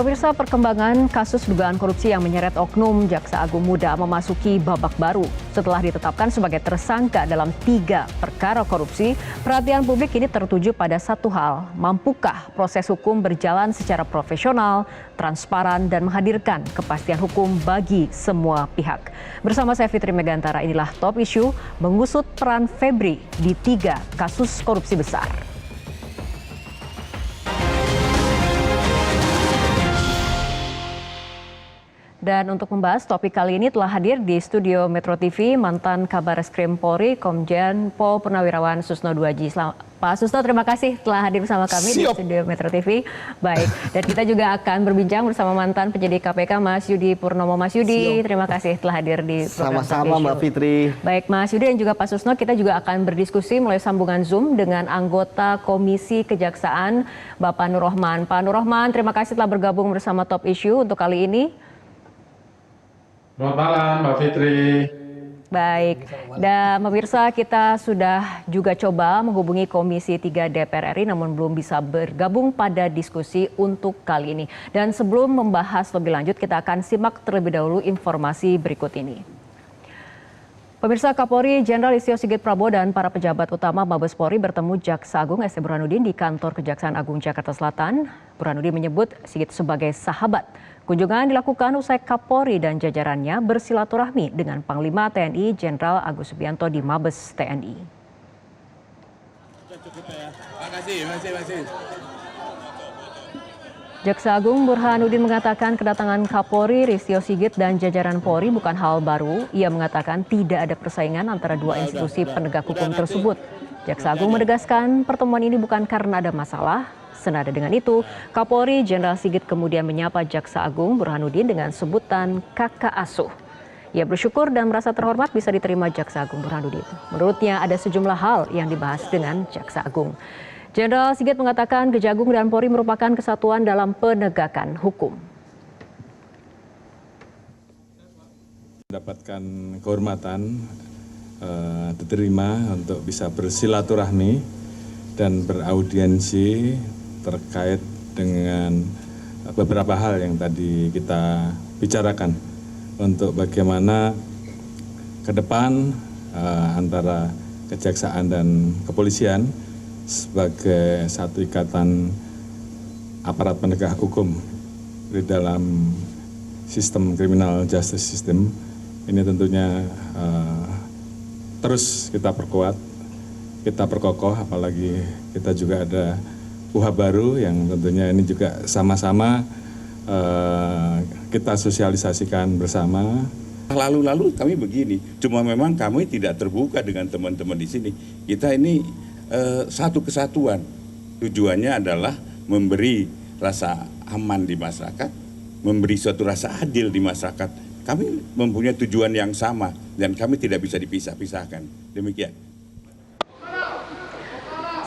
Pemirsa, perkembangan kasus dugaan korupsi yang menyeret oknum Jaksa Agung Muda memasuki babak baru. Setelah ditetapkan sebagai tersangka dalam 3 perkara korupsi, perhatian publik ini tertuju pada satu hal, mampukah proses hukum berjalan secara profesional, transparan, dan menghadirkan kepastian hukum bagi semua pihak. Bersama saya Fitri Megantara, inilah Top Issue mengusut peran Febri di 3 kasus korupsi besar. Dan untuk membahas topik kali ini telah hadir di studio Metro TV mantan Kabar Eskrim Polri Komjen Pol Purnawirawan Susno Duaji. Pak Susno, terima kasih telah hadir bersama kami di studio Metro TV. Baik, dan kita juga akan berbincang bersama mantan penyidik KPK Mas Yudi Purnomo. Mas Yudi, terima kasih telah hadir di program. Sama-sama Mbak Fitri. Baik, Mas Yudi dan juga Pak Susno, kita juga akan berdiskusi melalui sambungan Zoom dengan anggota Komisi Kejaksaan Bapak Nur Rohman. Pak Nur Rohman, terima kasih telah bergabung bersama Top Issue untuk kali ini. Selamat malam Mbak Fitri. Baik, dan pemirsa kita sudah juga coba menghubungi Komisi 3 DPR RI namun belum bisa bergabung pada diskusi untuk kali ini. Dan sebelum membahas lebih lanjut kita akan simak terlebih dahulu informasi berikut ini. Pemirsa, Kapolri Jenderal Listio Sigit Prabowo dan para pejabat utama Mabes Polri bertemu Jaksa Agung ST Burhanuddin di kantor Kejaksaan Agung Jakarta Selatan. Burhanuddin menyebut Sigit sebagai sahabat. Kunjungan dilakukan usai Kapolri dan jajarannya bersilaturahmi dengan Panglima TNI Jenderal Agus Subianto di Mabes TNI. Jaksa Agung Burhanuddin mengatakan kedatangan Kapolri Listio Sigit dan jajaran Polri bukan hal baru. Ia mengatakan tidak ada persaingan antara dua institusi penegak hukum tersebut. Jaksa Agung menegaskan pertemuan ini bukan karena ada masalah. Senada dengan itu, Kapolri Jenderal Sigit kemudian menyapa Jaksa Agung Burhanuddin dengan sebutan kakak asuh. Ia bersyukur dan merasa terhormat bisa diterima Jaksa Agung Burhanuddin. Menurutnya ada sejumlah hal yang dibahas dengan Jaksa Agung. Jenderal Sigit mengatakan Kejagung dan Polri merupakan kesatuan dalam penegakan hukum. Mendapatkan kehormatan diterima untuk bisa bersilaturahmi dan beraudiensi terkait dengan beberapa hal yang tadi kita bicarakan untuk bagaimana ke depan antara kejaksaan dan kepolisian sebagai satu ikatan aparat penegak hukum di dalam sistem criminal justice system ini tentunya terus kita perkuat, kita perkokoh, apalagi kita juga ada UHA baru yang tentunya ini juga sama-sama kita sosialisasikan bersama. Lalu-lalu kami begini, cuma memang kami tidak terbuka dengan teman-teman di sini. Kita ini satu kesatuan, tujuannya adalah memberi rasa aman di masyarakat, memberi suatu rasa adil di masyarakat. Kami mempunyai tujuan yang sama dan kami tidak bisa dipisah-pisahkan. Demikian.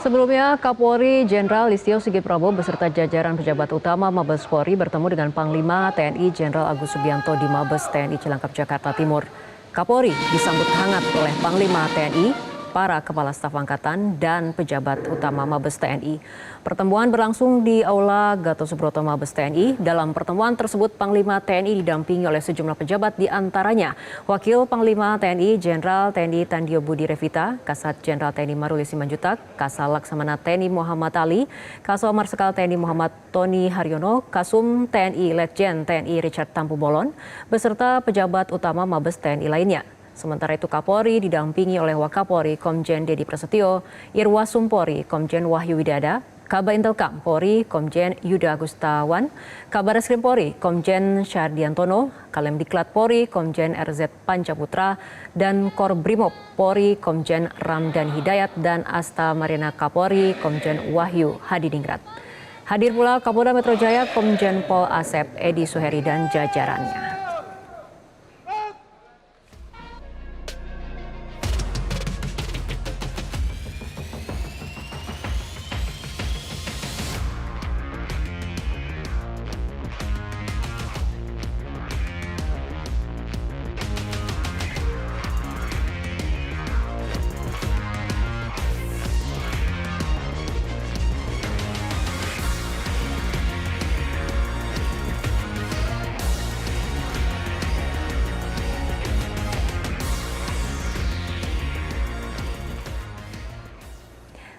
Sebelumnya, Kapolri Jenderal Listio Sigit Prabowo beserta jajaran pejabat utama Mabes Polri bertemu dengan Panglima TNI Jenderal Agus Subianto di Mabes TNI Cilangkap, Jakarta Timur. Kapolri disambut hangat oleh Panglima TNI, para kepala staf angkatan, dan pejabat utama Mabes TNI. Pertemuan berlangsung di Aula Gatot Subroto Mabes TNI. Dalam pertemuan tersebut, Panglima TNI didampingi oleh sejumlah pejabat, di antaranya Wakil Panglima TNI Jenderal TNI Tandio Budi Revita, Kasat Jenderal TNI Maruli Simanjuntak, Kasal Laksamana TNI Muhammad Ali, Kasal Marsikal TNI Muhammad Tony Haryono, Kasum TNI Letjen TNI Richard Tampu Bolon, beserta pejabat utama Mabes TNI lainnya. Sementara itu Kapolri didampingi oleh Wakapolri Komjen Dedi Prasetyo, Irwasum Polri Komjen Wahyu Widada, Kaba Intelkam Polri Komjen Yuda Agustawan, Kabar Eskrim Polri Komjen Syardiantono, Kalemdiklat Polri Komjen RZ Pancaputra, dan Korbrimob Polri Komjen Ramdan Hidayat dan Asta Marina Kapolri Komjen Wahyu Hadiningrat. Hadir pula Kapolda Metro Jaya Komjen Pol Asep Edi Suheri dan jajarannya.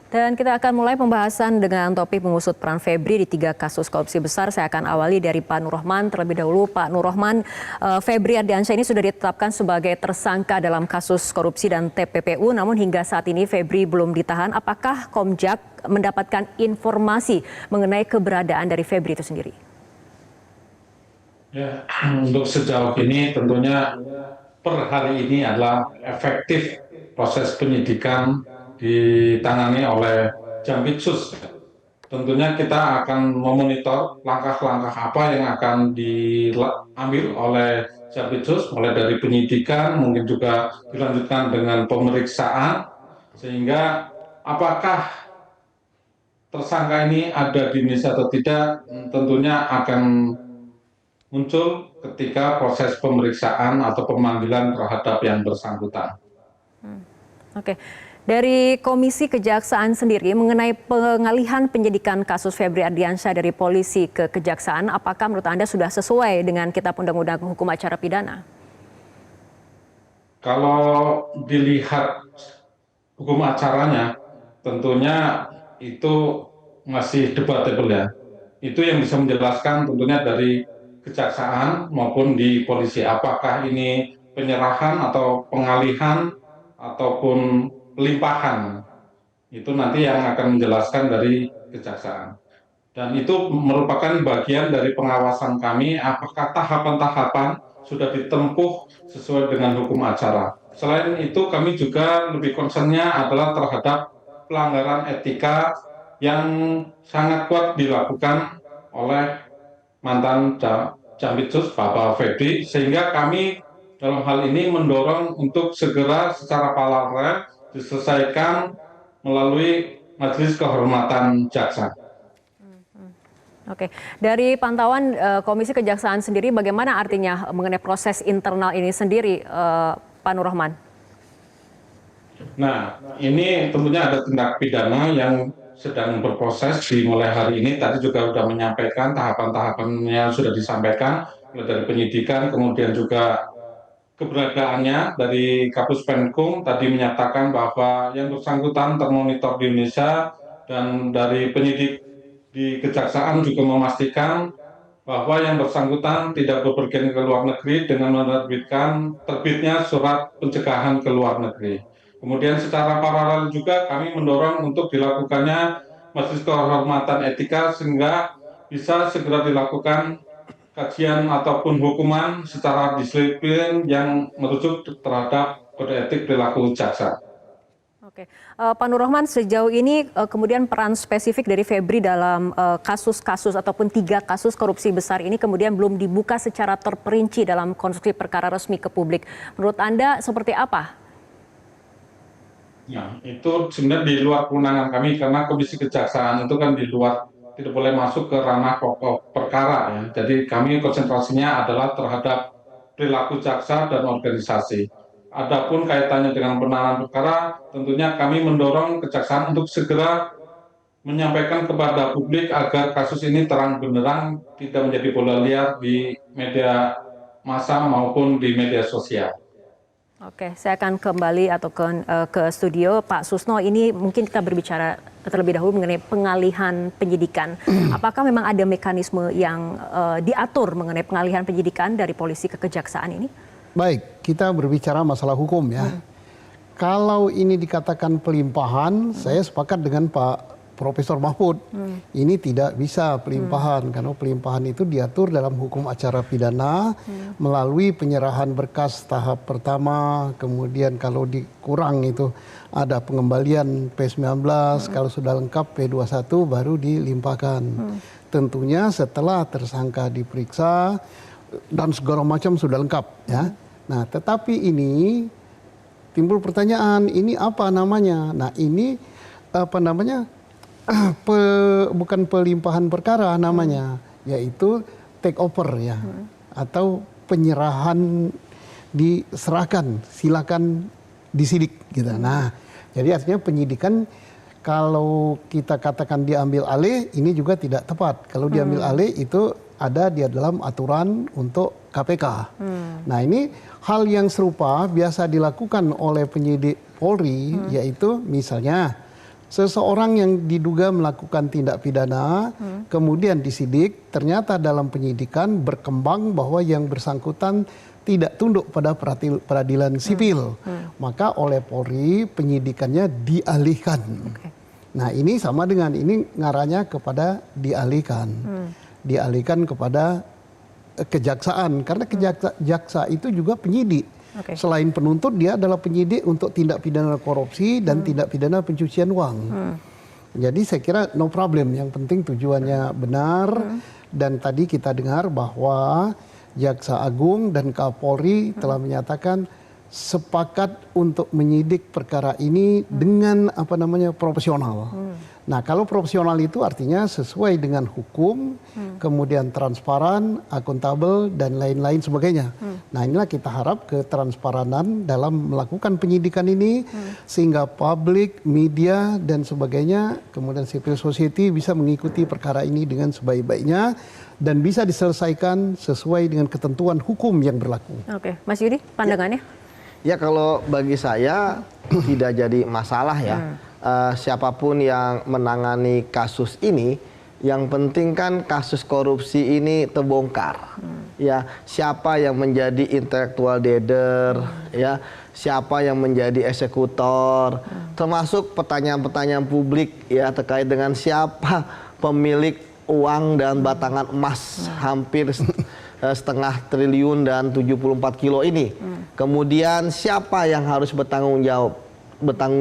Dan kita akan mulai pembahasan dengan topik mengusut peran Febri di 3 kasus korupsi besar. Saya akan awali dari Pak Nur Rohman terlebih dahulu. Pak Nur Rohman, Febri Ardiansyah ini sudah ditetapkan sebagai tersangka dalam kasus korupsi dan TPPU, namun hingga saat ini Febri belum ditahan. Apakah Komjak mendapatkan informasi mengenai keberadaan dari Febri itu sendiri? Ya, untuk sejauh ini tentunya per hari ini adalah efektif proses penyidikan ditangani oleh Jampitsus. Tentunya kita akan memonitor langkah-langkah apa yang akan diambil oleh Jampitsus, mulai dari penyidikan, mungkin juga dilanjutkan dengan pemeriksaan, sehingga apakah tersangka ini ada di Indonesia atau tidak, tentunya akan muncul ketika proses pemeriksaan atau pemanggilan terhadap yang bersangkutan. Oke. Dari Komisi Kejaksaan sendiri mengenai pengalihan penyidikan kasus Febri Ardiansyah dari polisi ke kejaksaan, apakah menurut Anda sudah sesuai dengan Kitab Undang-Undang Hukum Acara Pidana? Kalau dilihat hukum acaranya, tentunya itu masih debatable ya. Itu yang bisa menjelaskan tentunya dari kejaksaan maupun di polisi. Apakah ini penyerahan atau pengalihan ataupun pelimpahan, itu nanti yang akan menjelaskan dari kejaksaan. Dan itu merupakan bagian dari pengawasan kami apakah tahapan-tahapan sudah ditempuh sesuai dengan hukum acara. Selain itu kami juga lebih concernnya adalah terhadap pelanggaran etika yang sangat kuat dilakukan oleh mantan Jampitsus Bapak Febri, sehingga kami dalam hal ini mendorong untuk segera secara paralel diselesaikan melalui Majelis Kehormatan Jaksa. Oke, dari pantauan Komisi Kejaksaan sendiri, bagaimana artinya mengenai proses internal ini sendiri, Pak Nur Rohman? Nah, ini tentunya ada tindak pidana yang sedang berproses dimulai hari ini. Tadi juga sudah menyampaikan tahapan-tahapannya sudah disampaikan, mulai dari penyidikan, kemudian juga keberadaannya dari Kapus Penkum tadi menyatakan bahwa yang bersangkutan termonitor di Indonesia, dan dari penyidik di Kejaksaan juga memastikan bahwa yang bersangkutan tidak bepergian ke luar negeri dengan menerbitkan terbitnya surat pencegahan ke luar negeri. Kemudian secara paralel juga kami mendorong untuk dilakukannya Majelis Kehormatan Etika sehingga bisa segera dilakukan kajian ataupun hukuman secara disiplin yang merujuk terhadap kode etik perilaku jaksa. Oke, Pak Nur Rohman, sejauh ini kemudian peran spesifik dari Febri dalam kasus-kasus ataupun 3 kasus korupsi besar ini kemudian belum dibuka secara terperinci dalam konstruksi perkara resmi ke publik. Menurut Anda seperti apa? Ya, itu sebenarnya di luar kewenangan kami karena Komisi Kejaksaan itu kan di luar, tidak boleh masuk ke ranah pokok perkara ya. Jadi kami konsentrasinya adalah terhadap perilaku jaksa dan organisasi. Adapun kaitannya dengan penanganan perkara, tentunya kami mendorong kejaksaan untuk segera menyampaikan kepada publik agar kasus ini terang benderang, tidak menjadi bola liar di media massa maupun di media sosial. Oke, saya akan kembali atau ke studio. Pak Susno, ini mungkin kita berbicara terlebih dahulu mengenai pengalihan penyidikan. Apakah memang ada mekanisme yang diatur mengenai pengalihan penyidikan dari polisi ke kejaksaan ini? Baik, kita berbicara masalah hukum ya. Kalau ini dikatakan pelimpahan, saya sepakat dengan Pak Profesor Mahfud. Ini tidak bisa pelimpahan, karena pelimpahan itu diatur dalam hukum acara pidana melalui penyerahan berkas tahap pertama, kemudian kalau dikurang itu ada pengembalian P19, kalau sudah lengkap P21 baru dilimpahkan. Tentunya setelah tersangka diperiksa dan segala macam sudah lengkap ya. Nah, tetapi ini timbul pertanyaan, ini apa namanya? Nah, ini apa namanya? Bukan pelimpahan perkara namanya, yaitu take over ya, atau penyerahan diserahkan, silakan disidik gitu. Nah, jadi artinya penyidikan kalau kita katakan diambil alih, ini juga tidak tepat. Kalau diambil alih itu ada di dalam aturan untuk KPK. Nah, ini hal yang serupa biasa dilakukan oleh penyidik Polri, yaitu misalnya Seseorang yang diduga melakukan tindak pidana, kemudian disidik, ternyata dalam penyidikan berkembang bahwa yang bersangkutan tidak tunduk pada peradilan sipil, maka oleh Polri penyidikannya dialihkan. Nah ini sama dengan ini ngarahnya kepada dialihkan, dialihkan kepada kejaksaan, karena jaksa itu juga penyidik. Selain penuntut, dia adalah penyidik untuk tindak pidana korupsi dan tindak pidana pencucian uang. Jadi saya kira no problem, yang penting tujuannya benar. Dan tadi kita dengar bahwa Jaksa Agung dan Kapolri telah menyatakan sepakat untuk menyidik perkara ini dengan profesional. Nah, kalau profesional itu artinya sesuai dengan hukum, kemudian transparan, akuntabel, dan lain-lain sebagainya. Nah, inilah kita harap ketransparanan dalam melakukan penyidikan ini, sehingga publik, media, dan sebagainya, kemudian civil society bisa mengikuti perkara ini dengan sebaik-baiknya, dan bisa diselesaikan sesuai dengan ketentuan hukum yang berlaku. Oke, Mas Yudi, pandangannya? Ya, kalau bagi saya tidak jadi masalah ya. Siapapun yang menangani kasus ini, yang penting kan kasus korupsi ini terbongkar. Ya, siapa yang menjadi intellectual leader, ya, siapa yang menjadi eksekutor, termasuk pertanyaan-pertanyaan publik ya terkait dengan siapa pemilik uang dan batangan emas hampir setengah triliun dan 74 kilo ini. Kemudian siapa yang harus bertanggung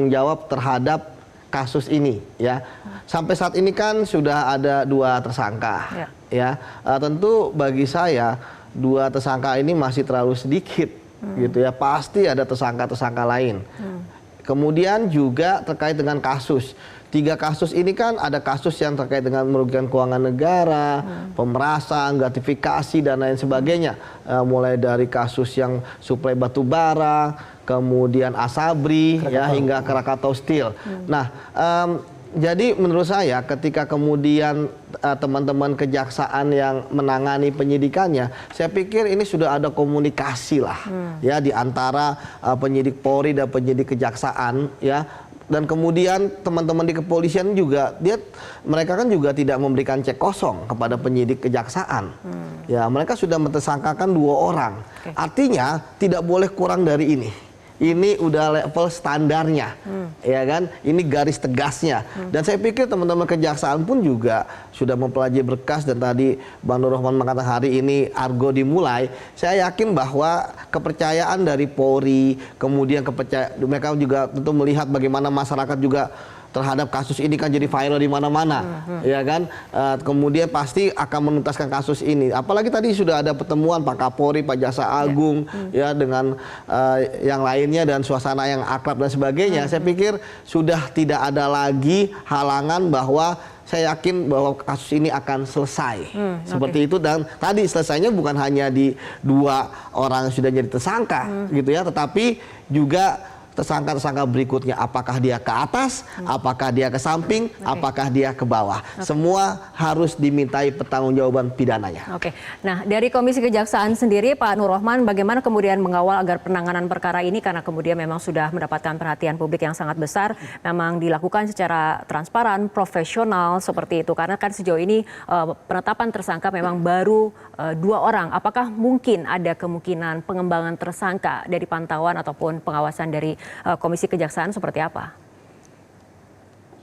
jawab terhadap kasus ini ya. Sampai saat ini kan sudah ada 2 tersangka ya. Tentu bagi saya 2 tersangka ini masih terlalu sedikit gitu ya. Pasti ada tersangka-tersangka lain. Kemudian juga terkait dengan kasus 3 kasus ini kan ada kasus yang terkait dengan merugikan keuangan negara, pemerasan, gratifikasi dan lain sebagainya. Mulai dari kasus yang suplai batu bara, kemudian Asabri ya hingga Krakatau Steel. Nah, jadi menurut saya ketika kemudian teman-teman kejaksaan yang menangani penyidikannya, saya pikir ini sudah ada komunikasi lah ya di antara penyidik Polri dan penyidik kejaksaan ya. Dan kemudian teman-teman di kepolisian juga, mereka kan juga tidak memberikan cek kosong kepada penyidik kejaksaan. Ya, mereka sudah mentersangkakan 2 orang. Artinya tidak boleh kurang dari ini. Ini udah level standarnya, ya kan? Ini garis tegasnya. Dan saya pikir teman-teman kejaksaan pun juga sudah mempelajari berkas, dan tadi Bang Nur Rahman mengatakan hari ini argo dimulai. Saya yakin bahwa kepercayaan dari Polri, kemudian mereka juga tentu melihat bagaimana masyarakat juga terhadap kasus ini kan jadi viral di mana-mana, ya kan? Kemudian pasti akan menuntaskan kasus ini. Apalagi tadi sudah ada pertemuan Pak Kapolri, Pak Jaksa Agung, ya dengan yang lainnya dan suasana yang akrab dan sebagainya. Saya pikir sudah tidak ada lagi halangan bahwa saya yakin bahwa kasus ini akan selesai. Seperti itu, dan tadi selesainya bukan hanya di 2 orang yang sudah jadi tersangka, gitu ya, tetapi juga tersangka-tersangka berikutnya, apakah dia ke atas, apakah dia ke samping, apakah dia ke bawah. Semua harus dimintai pertanggungjawaban pidananya. Nah, dari Komisi Kejaksaan sendiri, Pak Nur Rahman, bagaimana kemudian mengawal agar penanganan perkara ini, karena kemudian memang sudah mendapatkan perhatian publik yang sangat besar, memang dilakukan secara transparan, profesional seperti itu, karena kan sejauh ini penetapan tersangka memang baru 2 orang. Apakah mungkin ada kemungkinan pengembangan tersangka dari pantauan ataupun pengawasan dari Komisi Kejaksaan seperti apa?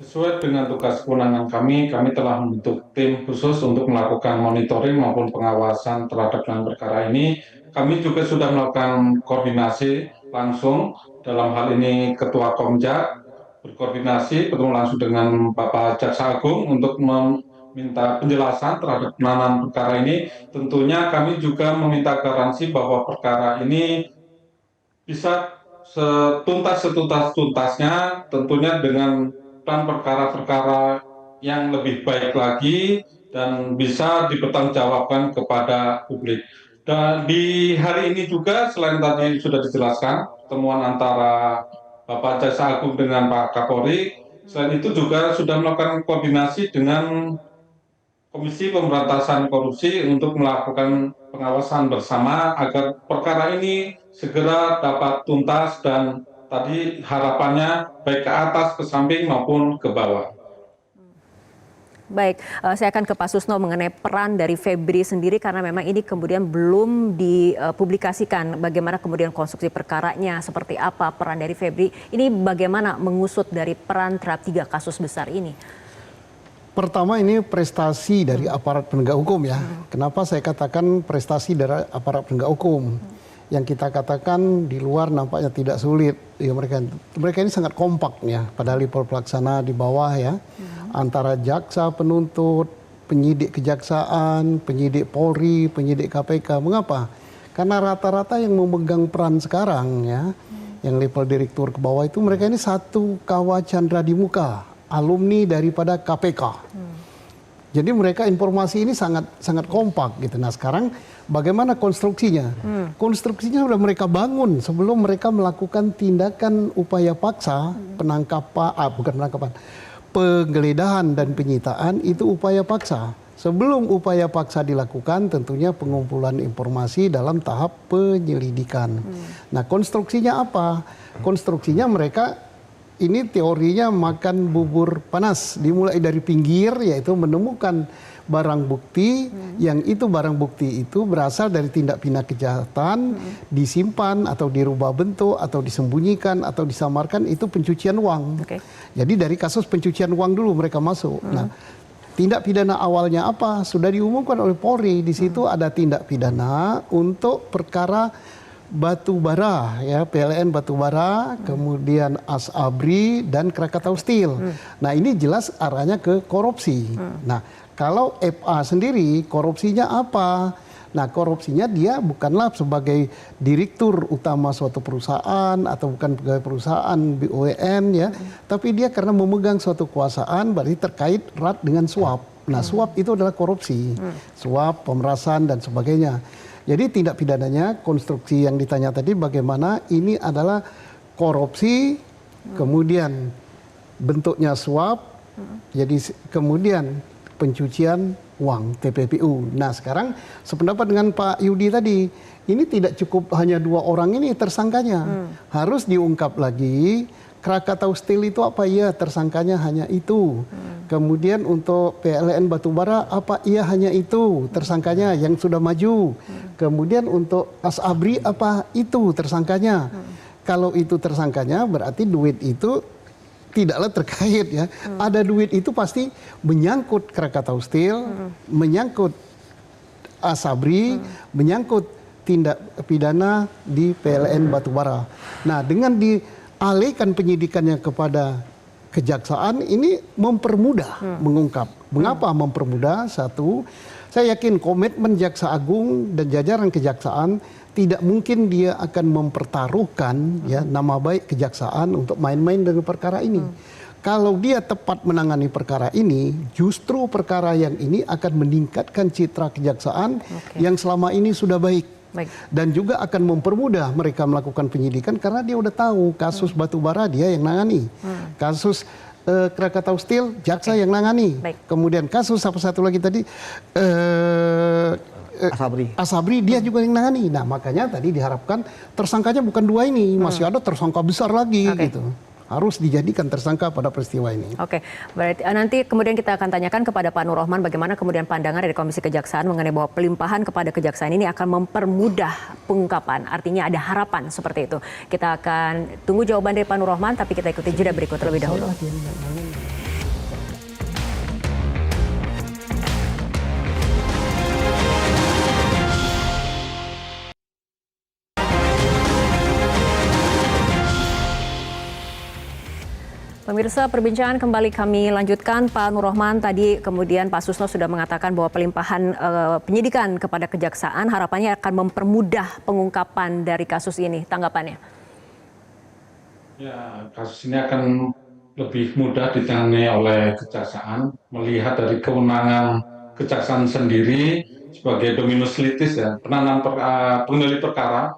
Sesuai dengan tugas kewenangan kami telah membentuk tim khusus untuk melakukan monitoring maupun pengawasan terhadap perkara ini. Kami juga sudah melakukan koordinasi langsung, dalam hal ini Ketua Komjak berkoordinasi bertemu langsung dengan Bapak Jaksa Agung untuk meminta penjelasan terhadap penanganan perkara ini. Tentunya kami juga meminta garansi bahwa perkara ini bisa setuntas-tuntasnya, tentunya dengan perkara-perkara yang lebih baik lagi dan bisa dipertanggungjawabkan kepada publik. Dan di hari ini juga selain tadi sudah dijelaskan pertemuan antara Bapak Jaksa Agung dengan Pak Kapolri, selain itu juga sudah melakukan koordinasi dengan Komisi Pemberantasan Korupsi untuk melakukan pengawasan bersama agar perkara ini segera dapat tuntas dan tadi harapannya baik ke atas, ke samping maupun ke bawah. Baik, saya akan ke Pak Susno mengenai peran dari Febri sendiri karena memang ini kemudian belum dipublikasikan bagaimana kemudian konstruksi perkaranya, seperti apa peran dari Febri. Ini bagaimana mengusut dari peran terhadap 3 kasus besar ini? Pertama ini prestasi dari aparat penegak hukum ya. Kenapa saya katakan prestasi dari aparat penegak hukum? Yang kita katakan di luar nampaknya tidak sulit. Ya, mereka ini sangat kompak ya pada level pelaksana di bawah ya. Antara jaksa penuntut, penyidik kejaksaan, penyidik Polri, penyidik KPK. Mengapa? Karena rata-rata yang memegang peran sekarang ya, yang level direktur ke bawah itu mereka ini satu kawah candra di muka, alumni daripada KPK. Jadi mereka informasi ini sangat kompak gitu. Nah sekarang bagaimana konstruksinya? Konstruksinya sudah mereka bangun sebelum mereka melakukan tindakan upaya paksa penggeledahan dan penyitaan itu upaya paksa. Sebelum upaya paksa dilakukan tentunya pengumpulan informasi dalam tahap penyelidikan. Nah konstruksinya apa? Konstruksinya mereka ini teorinya makan bubur panas, dimulai dari pinggir yaitu menemukan barang bukti yang itu barang bukti itu berasal dari tindak pidana kejahatan, disimpan atau dirubah bentuk atau disembunyikan atau disamarkan, itu pencucian uang. Jadi dari kasus pencucian uang dulu mereka masuk. Nah, tindak pidana awalnya apa? Sudah diumumkan oleh Polri. Di situ ada tindak pidana untuk perkara batu bara ya, PLN batu bara, kemudian Asabri dan Krakatau Steel. Nah, ini jelas arahnya ke korupsi. Nah, kalau FA sendiri korupsinya apa? Nah, korupsinya dia bukanlah sebagai direktur utama suatu perusahaan atau bukan pegawai perusahaan BUMN ya, tapi dia karena memegang suatu kekuasaan berarti terkait erat dengan suap. Nah, suap itu adalah korupsi. Suap, pemerasan dan sebagainya. Jadi tindak pidananya, konstruksi yang ditanya tadi bagaimana ini adalah korupsi, kemudian bentuknya suap, jadi kemudian pencucian uang TPPU. Nah sekarang sependapat dengan Pak Yudi tadi, ini tidak cukup hanya 2 orang ini tersangkanya, harus diungkap lagi. Krakatau Steel itu apa? Ya tersangkanya hanya itu. Kemudian untuk PLN Batubara apa? Iya hanya itu tersangkanya yang sudah maju. Kemudian untuk Asabri apa? Itu tersangkanya. Kalau itu tersangkanya berarti duit itu tidaklah terkait ya. Ada duit itu pasti menyangkut Krakatau Steel, menyangkut Asabri, menyangkut tindak pidana di PLN Batubara. Nah dengan dialihkan penyidikannya kepada kejaksaan ini mempermudah mengungkap. Mengapa mempermudah? Satu, saya yakin komitmen Jaksa Agung dan jajaran kejaksaan tidak mungkin dia akan mempertaruhkan ya nama baik kejaksaan untuk main-main dengan perkara ini. Kalau dia tepat menangani perkara ini, justru perkara yang ini akan meningkatkan citra kejaksaan yang selama ini sudah baik. Dan juga akan mempermudah mereka melakukan penyidikan karena dia udah tahu kasus batubara dia yang nangani. Kasus Krakatau Steel jaksa yang nangani. Kemudian kasus apa satu lagi tadi Asabri dia juga yang nangani. Nah makanya tadi diharapkan tersangkanya bukan 2 ini, masih ada tersangka besar lagi gitu. Harus dijadikan tersangka pada peristiwa ini. Oke, berarti nanti kemudian kita akan tanyakan kepada Pak Nur Rohman bagaimana kemudian pandangan dari Komisi Kejaksaan mengenai bahwa pelimpahan kepada kejaksaan ini akan mempermudah pengungkapan. Artinya ada harapan seperti itu. Kita akan tunggu jawaban dari Pak Nur Rohman, tapi kita ikuti jeda berikut terlebih dahulu. Pemirsa, perbincangan kembali kami lanjutkan. Pak Nur Rohman, tadi kemudian Pak Susno sudah mengatakan bahwa pelimpahan penyidikan kepada kejaksaan harapannya akan mempermudah pengungkapan dari kasus ini. Tanggapannya? Ya, kasus ini akan lebih mudah ditangani oleh kejaksaan, melihat dari kewenangan kejaksaan sendiri sebagai dominus litis ya, pengendali perkara,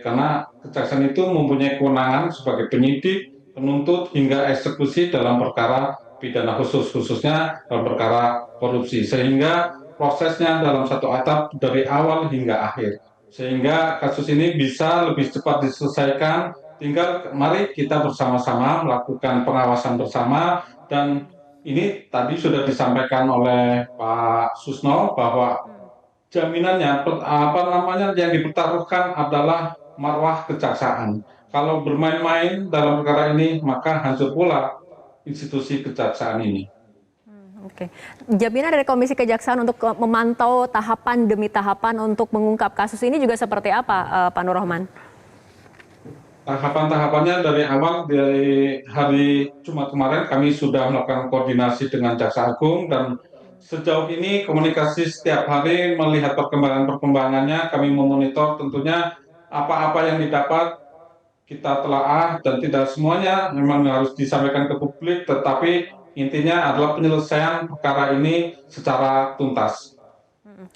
karena kejaksaan itu mempunyai kewenangan sebagai penyidik, penuntut hingga eksekusi dalam perkara pidana khususnya dalam perkara korupsi, sehingga prosesnya dalam satu atap dari awal hingga akhir, sehingga kasus ini bisa lebih cepat diselesaikan tinggal mari kita bersama-sama melakukan pengawasan bersama, dan ini tadi sudah disampaikan oleh Pak Susno bahwa jaminannya yang dipertaruhkan adalah marwah kejaksaan. Kalau bermain-main dalam perkara ini maka hancur pula institusi kejaksaan ini. Oke. Jaminan dari Komisi Kejaksaan untuk memantau tahapan demi tahapan untuk mengungkap kasus ini juga seperti apa, Pak Nur Rahman? Tahapan-tahapannya dari awal, dari hari Jumat kemarin kami sudah melakukan koordinasi dengan Jaksa Agung, dan sejauh ini komunikasi setiap hari melihat perkembangannya, kami memonitor tentunya apa-apa yang didapat kita telaah, dan tidak semuanya memang harus disampaikan ke publik, tetapi intinya adalah penyelesaian perkara ini secara tuntas.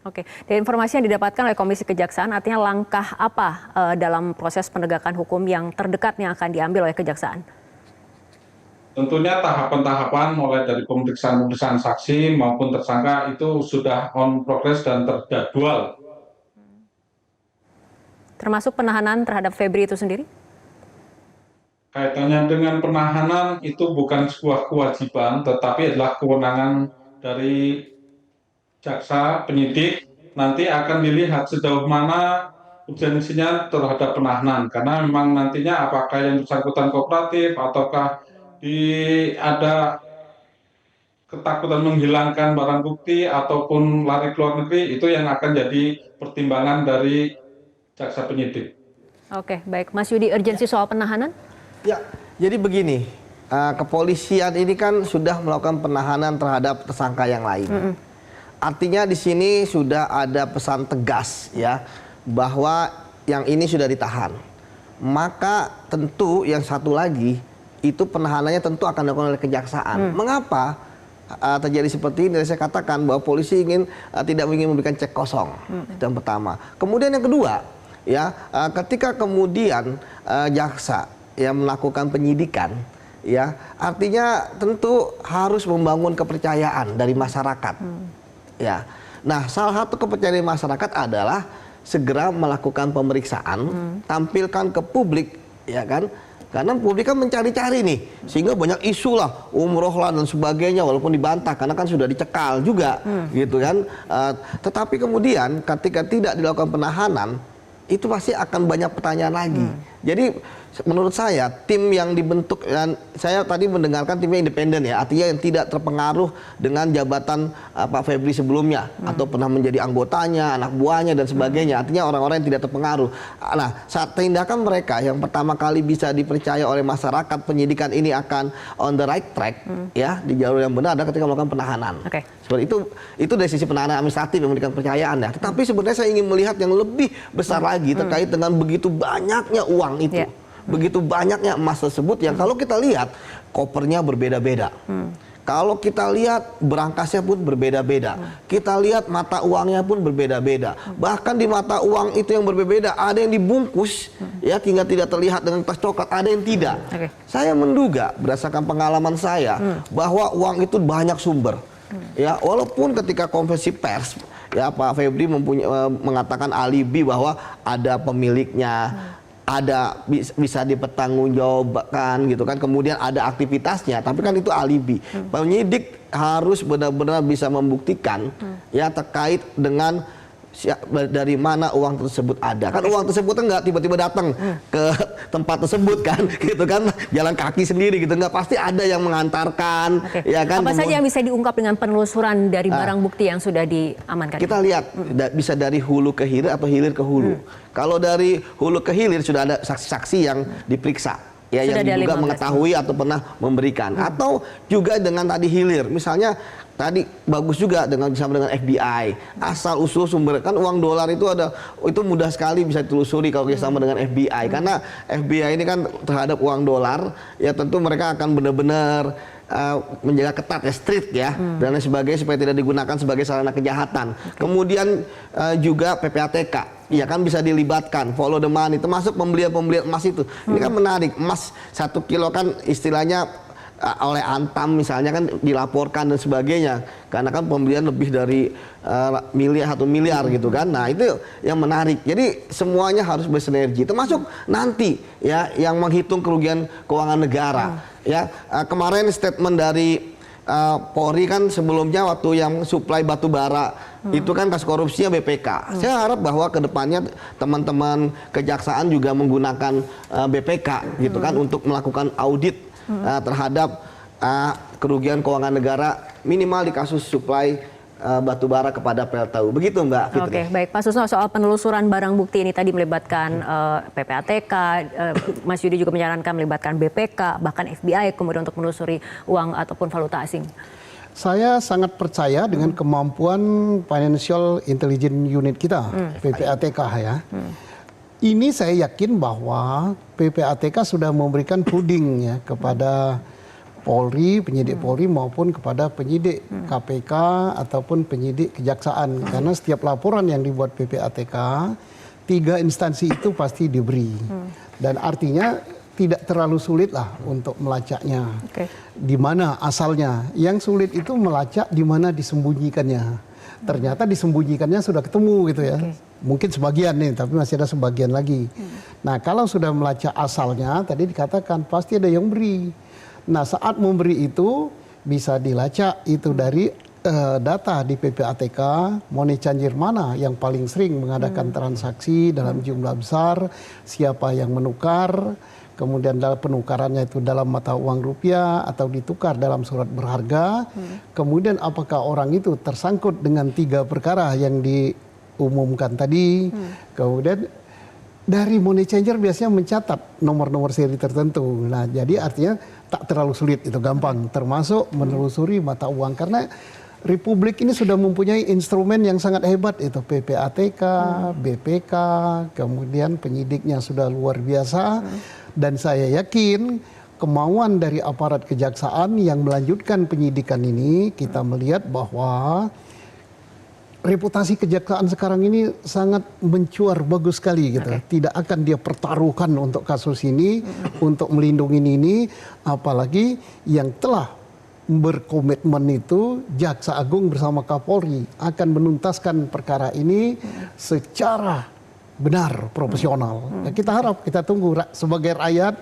Oke, dari informasi yang didapatkan oleh Komisi Kejaksaan, artinya langkah apa dalam proses penegakan hukum yang terdekat yang akan diambil oleh Kejaksaan? Tentunya tahapan-tahapan mulai dari pemeriksaan saksi maupun tersangka itu sudah on progress dan terjadwal. Termasuk penahanan terhadap Febri itu sendiri? Kaitannya dengan penahanan itu bukan sebuah kewajiban, tetapi adalah kewenangan dari jaksa penyidik. Nanti akan dilihat sejauh mana urgensinya terhadap penahanan, karena memang nantinya apakah yang bersangkutan kooperatif ataukah ada ketakutan menghilangkan barang bukti ataupun lari ke luar negeri, itu yang akan jadi pertimbangan dari jaksa penyidik. Oke, baik. Mas Yudi, urgensi soal penahanan? Ya, jadi begini, kepolisian ini kan sudah melakukan penahanan terhadap tersangka yang lain. Artinya di sini sudah ada pesan tegas ya bahwa yang ini sudah ditahan. Maka tentu yang satu lagi itu penahanannya tentu akan dilakukan oleh kejaksaan. Mengapa terjadi seperti ini? Saya katakan bahwa polisi tidak ingin memberikan cek kosong. Itu yang pertama. Kemudian yang kedua, ya ketika kemudian jaksa yang melakukan penyidikan, ya artinya tentu harus membangun kepercayaan dari masyarakat. Ya, nah salah satu kepercayaan masyarakat adalah segera melakukan pemeriksaan, tampilkan ke publik, ya kan? Karena publik kan mencari-cari nih, sehingga banyak isu lah, umroh lah dan sebagainya, walaupun dibantah karena kan sudah dicekal juga, gitu kan. Tetapi kemudian ketika tidak dilakukan penahanan, itu pasti akan banyak pertanyaan lagi. Jadi menurut saya tim yang dibentuk, dan saya tadi mendengarkan timnya independen ya, artinya yang tidak terpengaruh dengan jabatan Pak Febri sebelumnya atau pernah menjadi anggotanya, anak buahnya dan sebagainya. Artinya orang-orang yang tidak terpengaruh. Nah, saat tindakan mereka yang pertama kali bisa dipercaya oleh masyarakat, penyidikan ini akan on the right track ya, di jalur yang benar adalah ketika melakukan penahanan. Seperti itu dari sisi penahanan administratif yang memberikan kepercayaan ya. Tetapi sebenarnya saya ingin melihat yang lebih besar lagi terkait dengan begitu banyaknya uang itu. Begitu banyaknya emas tersebut yang kalau kita lihat kopernya berbeda-beda. Kalau kita lihat berangkasnya pun berbeda-beda. Kita lihat mata uangnya pun berbeda-beda. Bahkan di mata uang itu yang berbeda, ada yang dibungkus ya hingga tidak terlihat dengan tas coklat, ada yang tidak. Saya menduga berdasarkan pengalaman saya bahwa uang itu banyak sumber. Ya, walaupun ketika konferensi pers ya Pak Febri mengatakan alibi bahwa ada pemiliknya, ada bisa dipertanggungjawabkan gitu kan, kemudian ada aktivitasnya, tapi kan itu alibi. Penyidik harus benar-benar bisa membuktikan ya terkait dengan dari mana uang tersebut ada. Kan uang tersebut enggak tiba-tiba datang ke tempat tersebut kan, gitu kan, jalan kaki sendiri gitu, enggak, pasti ada yang mengantarkan. Ya kan. Apa saja yang bisa diungkap dengan penelusuran dari barang bukti yang sudah diamankan? Kita lihat bisa dari hulu ke hilir atau hilir ke hulu. Kalau dari hulu ke hilir sudah ada saksi-saksi yang diperiksa. Ya, yang diduga mengetahui atau pernah memberikan. Atau juga dengan tadi hilir, misalnya tadi bagus juga bersama dengan FBI, asal usul sumber, kan uang dolar itu mudah sekali bisa ditelusuri kalau bersama dengan FBI, karena FBI ini kan terhadap uang dolar ya tentu mereka akan benar-benar menjaga ketat ya, strict ya, dan lain sebagainya supaya tidak digunakan sebagai sarana kejahatan. Kemudian juga PPATK ya kan bisa dilibatkan, follow the money, termasuk pembelian emas itu. Ini kan menarik, emas 1 kilo kan istilahnya oleh Antam misalnya kan dilaporkan dan sebagainya, karena kan pembelian lebih dari miliar 1 miliar gitu kan. Nah itu yang menarik. Jadi semuanya harus bersinergi, termasuk nanti ya yang menghitung kerugian keuangan negara. Ya kemarin statement dari Polri kan sebelumnya waktu yang suplai batu bara itu kan kasus korupsinya BPK. Saya harap bahwa kedepannya teman-teman kejaksaan juga menggunakan BPK gitu kan untuk melakukan audit terhadap kerugian keuangan negara minimal di kasus suplai batu bara kepada PLTU. Begitu Mbak Fitri. Oke, baik Pak Susno, soal penelusuran barang bukti ini tadi melibatkan PPATK, Mas Yudi juga menyarankan melibatkan BPK, bahkan FBI kemudian untuk menelusuri uang ataupun valuta asing. Saya sangat percaya dengan kemampuan Financial Intelligence Unit kita, PPATK ya. Ini saya yakin bahwa PPATK sudah memberikan tuding ya kepada Polri, penyidik Polri maupun kepada penyidik KPK ataupun penyidik kejaksaan. Karena setiap laporan yang dibuat PPATK, 3 instansi itu pasti diberi. Dan artinya tidak terlalu sulit lah untuk melacaknya. Di mana asalnya. Yang sulit itu melacak di mana disembunyikannya. Ternyata disembunyikannya sudah ketemu gitu ya. Mungkin sebagian nih, tapi masih ada sebagian lagi. Nah kalau sudah melacak asalnya, tadi dikatakan pasti ada yang beri. Nah saat memberi itu bisa dilacak itu dari data di PPATK, money changer mana yang paling sering mengadakan transaksi dalam jumlah besar, siapa yang menukar, kemudian dalam penukarannya itu dalam mata uang rupiah atau ditukar dalam surat berharga, kemudian apakah orang itu tersangkut dengan 3 perkara yang diumumkan tadi, kemudian dari money changer biasanya mencatat nomor-nomor seri tertentu. Nah jadi artinya tak terlalu sulit, itu gampang, termasuk menelusuri mata uang karena Republik ini sudah mempunyai instrumen yang sangat hebat, itu PPATK, BPK, kemudian penyidiknya sudah luar biasa, dan saya yakin kemauan dari aparat kejaksaan yang melanjutkan penyidikan ini, kita melihat bahwa reputasi kejaksaan sekarang ini sangat mencuar bagus sekali gitu. Tidak akan dia pertaruhkan untuk kasus ini, untuk melindungi ini, apalagi yang telah berkomitmen itu Jaksa Agung bersama Kapolri akan menuntaskan perkara ini secara benar, profesional. Ya, kita harap, kita tunggu sebagai rakyat,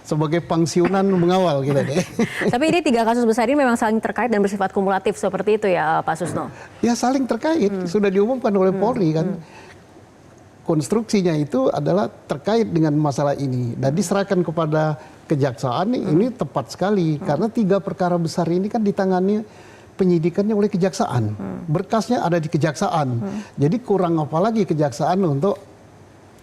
sebagai pangsiunan mengawal gitu deh. Tapi ini 3 kasus besar ini memang saling terkait dan bersifat kumulatif seperti itu ya Pak Susno? Ya saling terkait, sudah diumumkan oleh Polri kan. Konstruksinya itu adalah terkait dengan masalah ini dan diserahkan kepada kejaksaan. Ini tepat sekali karena 3 perkara besar ini kan ditangani penyidikannya oleh kejaksaan. Berkasnya ada di kejaksaan. Jadi kurang apa lagi kejaksaan untuk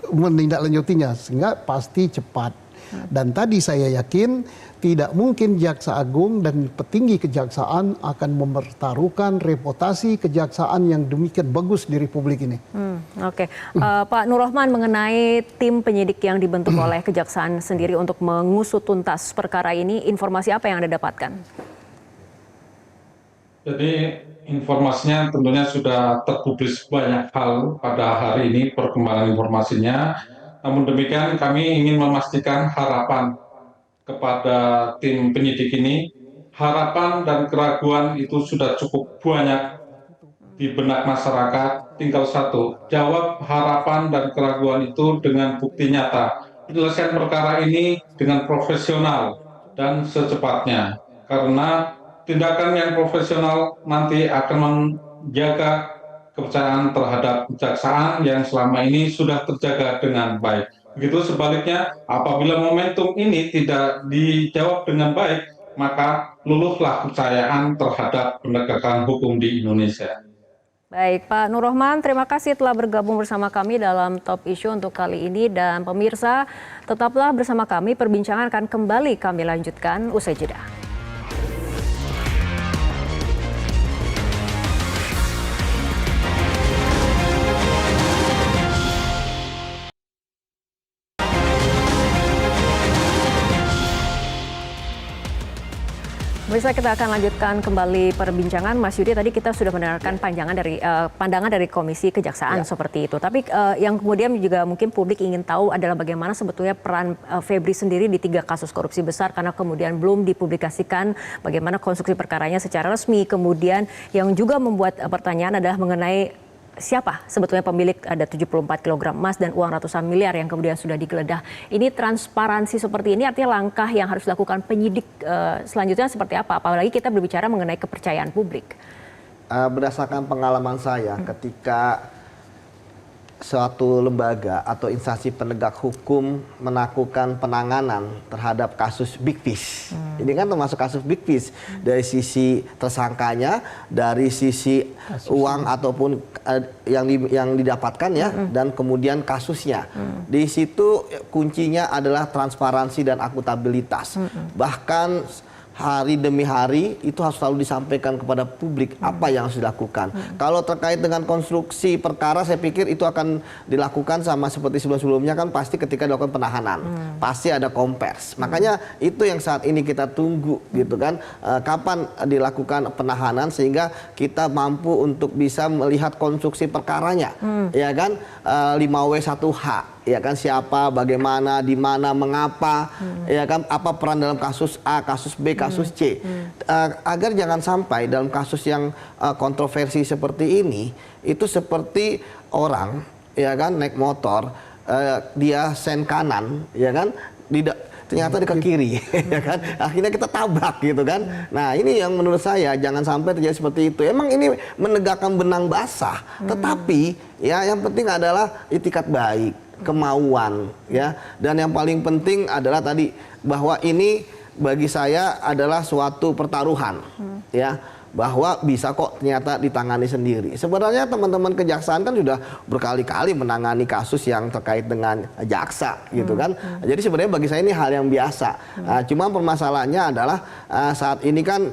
menindaklanjutinya, sehingga pasti cepat. Dan tadi saya yakin tidak mungkin Jaksa Agung dan petinggi kejaksaan akan mempertaruhkan reputasi kejaksaan yang demikian bagus di Republik ini. Oke. Pak Nur Rohman, mengenai tim penyidik yang dibentuk oleh kejaksaan sendiri untuk mengusut tuntas perkara ini, informasi apa yang Anda dapatkan? Jadi informasinya tentunya sudah terpublis banyak hal pada hari ini perkembangan informasinya. Namun demikian kami ingin memastikan harapan kepada tim penyidik ini, harapan dan keraguan itu sudah cukup banyak di benak masyarakat. Tinggal satu, jawab harapan dan keraguan itu dengan bukti nyata. Penyelesaian perkara ini dengan profesional dan secepatnya. Karena tindakan yang profesional nanti akan menjaga kepercayaan terhadap kejaksaan yang selama ini sudah terjaga dengan baik. Begitu sebaliknya, apabila momentum ini tidak dijawab dengan baik, maka luluhlah kepercayaan terhadap penegakan hukum di Indonesia. Baik, Pak Nur Rohman, terima kasih telah bergabung bersama kami dalam Top Issue untuk kali ini. Dan pemirsa, tetaplah bersama kami, perbincangan akan kembali kami lanjutkan usai jeda. Pemirsa, kita akan lanjutkan kembali perbincangan. Mas Yudi, tadi kita sudah mendengarkan pandangan dari Komisi Kejaksaan seperti itu. Tapi yang kemudian juga mungkin publik ingin tahu adalah bagaimana sebetulnya peran Febri sendiri di 3 kasus korupsi besar, karena kemudian belum dipublikasikan bagaimana konstruksi perkaranya secara resmi. Kemudian yang juga membuat pertanyaan adalah mengenai siapa sebetulnya pemilik ada 74 kg emas dan uang ratusan miliar yang kemudian sudah digeledah. Ini transparansi seperti ini artinya langkah yang harus dilakukan penyidik selanjutnya seperti apa? Apalagi kita berbicara mengenai kepercayaan publik. Berdasarkan pengalaman saya ketika suatu lembaga atau instansi penegak hukum melakukan penanganan terhadap kasus Big Fish. Ini kan termasuk kasus Big Fish dari sisi tersangkanya, dari sisi uang ataupun yang didapatkan ya, dan kemudian kasusnya. Di situ kuncinya adalah transparansi dan akuntabilitas. Bahkan hari demi hari itu harus selalu disampaikan kepada publik apa yang harus dilakukan. Kalau terkait dengan konstruksi perkara, saya pikir itu akan dilakukan sama seperti sebelum-sebelumnya, kan pasti ketika dilakukan penahanan. Pasti ada kompers. Makanya itu yang saat ini kita tunggu gitu kan. Kapan dilakukan penahanan sehingga kita mampu untuk bisa melihat konstruksi perkaranya. Ya kan, 5W1H. Ya kan, siapa, bagaimana, di mana, mengapa, ya kan, apa peran dalam kasus A, kasus B, kasus C, agar jangan sampai dalam kasus yang kontroversi seperti ini itu seperti orang, ya kan, naik motor, dia sen kanan, ya kan, ternyata di ke kiri, ya kan, akhirnya kita tabrak gitu kan. Nah, ini yang menurut saya jangan sampai terjadi seperti itu. Emang ini menegakkan benang basah, tetapi ya yang penting adalah itikat baik, kemauan, ya, dan yang paling penting adalah tadi bahwa ini bagi saya adalah suatu pertaruhan, ya, bahwa bisa kok ternyata ditangani sendiri. Sebenarnya teman-teman kejaksaan kan sudah berkali-kali menangani kasus yang terkait dengan jaksa, gitu kan. Jadi sebenarnya bagi saya ini hal yang biasa. Cuma permasalahannya adalah saat ini kan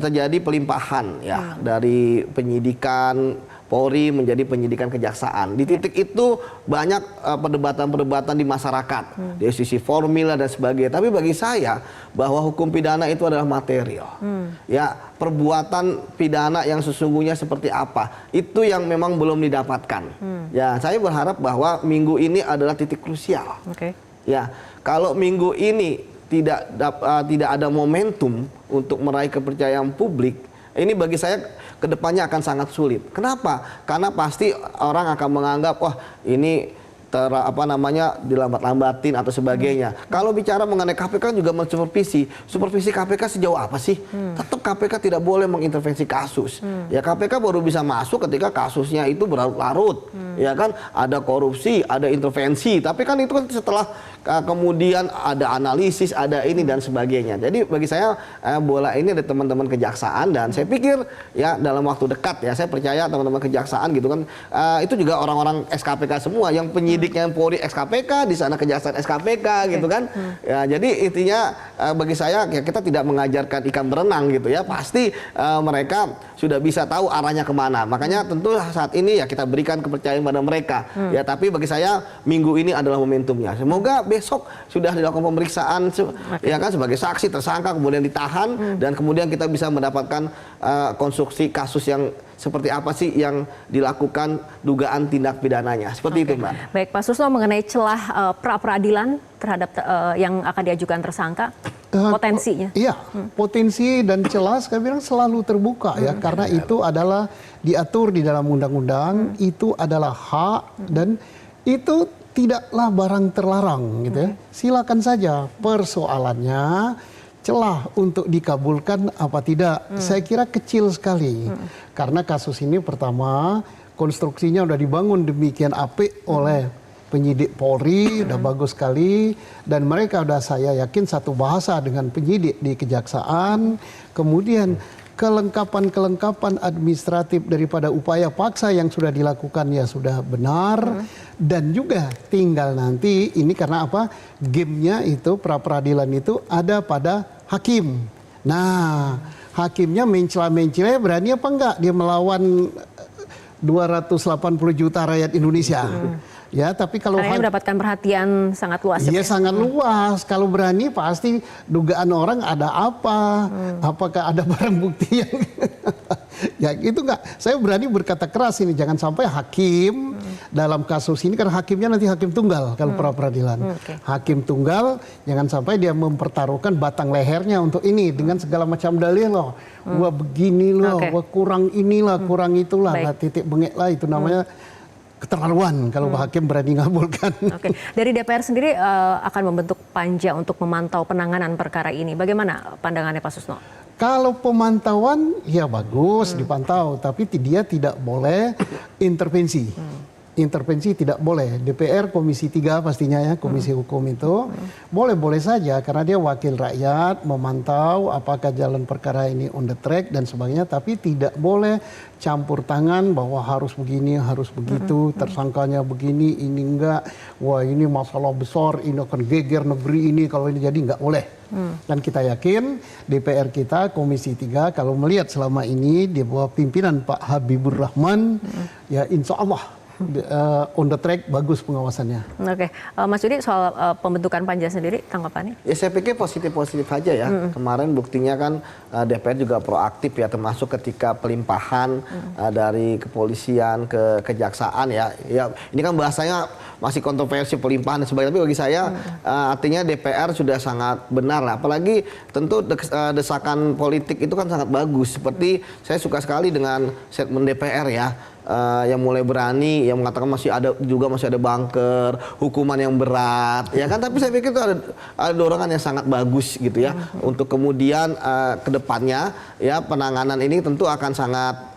terjadi pelimpahan ya dari penyidikan Polri menjadi penyidikan kejaksaan. Di titik itu banyak perdebatan-perdebatan di masyarakat, dari sisi formil dan sebagainya. Tapi bagi saya bahwa hukum pidana itu adalah material. Ya, perbuatan pidana yang sesungguhnya seperti apa, itu yang memang belum didapatkan. Ya, saya berharap bahwa minggu ini adalah titik krusial. Ya, kalau minggu ini tidak ada momentum untuk meraih kepercayaan publik, ini bagi saya kedepannya akan sangat sulit. Kenapa? Karena pasti orang akan menganggap, wah ini dilambat-lambatin atau sebagainya. Kalau bicara mengenai KPK juga mensupervisi. Supervisi KPK sejauh apa sih? Tetap KPK tidak boleh mengintervensi kasus. Ya, KPK baru bisa masuk ketika kasusnya itu berlarut-larut. Ya kan, ada korupsi, ada intervensi. Tapi kan itu kan setelah kemudian ada analisis, ada ini dan sebagainya. Jadi bagi saya bola ini ada teman-teman kejaksaan, dan saya pikir ya dalam waktu dekat ya, saya percaya teman-teman kejaksaan gitu kan, itu juga orang-orang SKPK semua, yang penyidiknya Polri SKPK, di sana kejaksaan SKPK gitu kan. Ya, jadi intinya bagi saya ya, kita tidak mengajarkan ikan berenang gitu ya, pasti mereka sudah bisa tahu arahnya kemana. Makanya tentu saat ini ya kita berikan kepercayaan pada mereka. Ya, tapi bagi saya minggu ini adalah momentumnya. Semoga besok sudah dilakukan pemeriksaan ya kan, sebagai saksi tersangka, kemudian ditahan, dan kemudian kita bisa mendapatkan konstruksi kasus yang seperti apa sih yang dilakukan dugaan tindak pidananya. Seperti itu, Mbak. Baik, Pak Susno, mengenai celah pra-peradilan terhadap yang akan diajukan tersangka, potensinya. Iya, potensi dan celah saya bilang selalu terbuka ya, karena itu adalah diatur di dalam undang-undang, itu adalah hak, dan itu tidaklah barang terlarang gitu ya. Silakan saja, persoalannya celah untuk dikabulkan apa tidak, saya kira kecil sekali. Karena kasus ini pertama konstruksinya udah dibangun demikian apik oleh penyidik Polri, udah bagus sekali, dan mereka udah, saya yakin, satu bahasa dengan penyidik di kejaksaan. Kemudian kelengkapan administratif daripada upaya paksa yang sudah dilakukan ya sudah benar, dan juga tinggal nanti ini karena apa, gamenya itu pra-peradilan itu ada pada hakim. Nah, hakimnya mencela-mencela berani apa enggak dia melawan 280 juta rakyat Indonesia. Ya, tapi kalau Karena ini mendapatkan perhatian sangat luas. iya sangat luas. Kalau berani pasti dugaan orang ada apa, apakah ada barang bukti yang ya itu enggak. Saya berani berkata keras ini, jangan sampai hakim dalam kasus ini, karena hakimnya nanti hakim tunggal kalau pra peradilan. Hakim tunggal jangan sampai dia mempertaruhkan batang lehernya untuk ini dengan segala macam dalil loh. Wah begini loh, wah kurang inilah, kurang itulah, lah, titik bengek lah, itu namanya keterlaluan kalau hakim berani ngabulkan. Oke. Dari DPR sendiri akan membentuk panja untuk memantau penanganan perkara ini. Bagaimana pandangannya Pak Susno? Kalau pemantauan ya bagus dipantau, tapi dia tidak boleh intervensi. Intervensi tidak boleh. DPR Komisi 3 pastinya ya, Komisi Hukum itu boleh-boleh saja karena dia wakil rakyat memantau apakah jalan perkara ini on the track dan sebagainya, tapi tidak boleh campur tangan bahwa harus begini, harus begitu, tersangkanya begini, ini enggak, wah ini masalah besar, ini akan geger negeri ini kalau ini, jadi enggak boleh. Dan kita yakin DPR kita Komisi 3 kalau melihat selama ini di bawah pimpinan Pak Habibur Rahman, ya insya Allah on the track, bagus pengawasannya. Oke, Mas Yudi soal pembentukan panja sendiri tanggapannya? Ya saya pikir positif-positif aja ya. Kemarin buktinya kan DPR juga proaktif ya, termasuk ketika pelimpahan dari kepolisian ke kejaksaan ya. Ya ini kan bahasanya masih kontroversi pelimpahan dan sebagainya, tapi bagi saya artinya DPR sudah sangat benar lah. Apalagi tentu desakan politik itu kan sangat bagus. Seperti saya suka sekali dengan statement DPR ya. Yang mulai berani, yang mengatakan masih ada bunker, hukuman yang berat, ya kan? Tapi saya pikir itu ada dorongan yang sangat bagus gitu ya, untuk kemudian kedepannya ya penanganan ini tentu akan sangat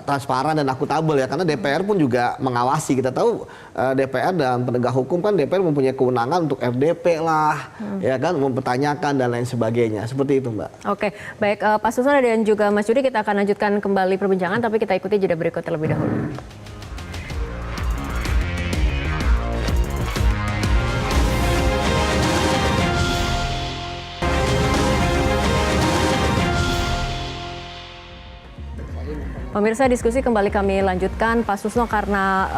transparan dan akuntabel ya, karena DPR pun juga mengawasi. Kita tahu DPR dan penegak hukum kan, DPR mempunyai kewenangan untuk RDP lah, ya kan, mempertanyakan dan lain sebagainya, seperti itu Mbak. Oke, baik Pak Susno dan juga Mas Yudi, kita akan lanjutkan kembali perbincangan, tapi kita ikuti jeda berikut terlebih dahulu. Pemirsa, diskusi kembali kami lanjutkan. Pak Susno, karena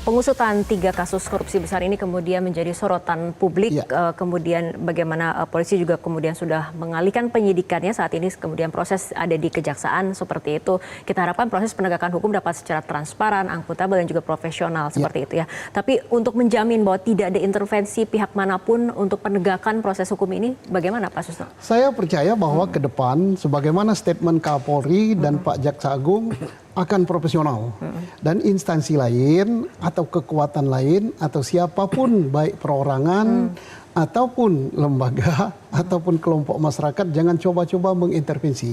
pengusutan 3 kasus korupsi besar ini kemudian menjadi sorotan publik, kemudian bagaimana polisi juga kemudian sudah mengalihkan penyidikannya, saat ini kemudian proses ada di kejaksaan seperti itu. Kita harapkan proses penegakan hukum dapat secara transparan, akuntabel dan juga profesional seperti itu ya. Tapi untuk menjamin bahwa tidak ada intervensi pihak manapun untuk penegakan proses hukum ini, bagaimana Pak Susno? Saya percaya bahwa ke depan sebagaimana statement Kapolri dan Pak Jaksa Agung akan profesional, dan instansi lain atau kekuatan lain atau siapapun, baik perorangan ataupun lembaga ataupun kelompok masyarakat, jangan coba-coba mengintervensi.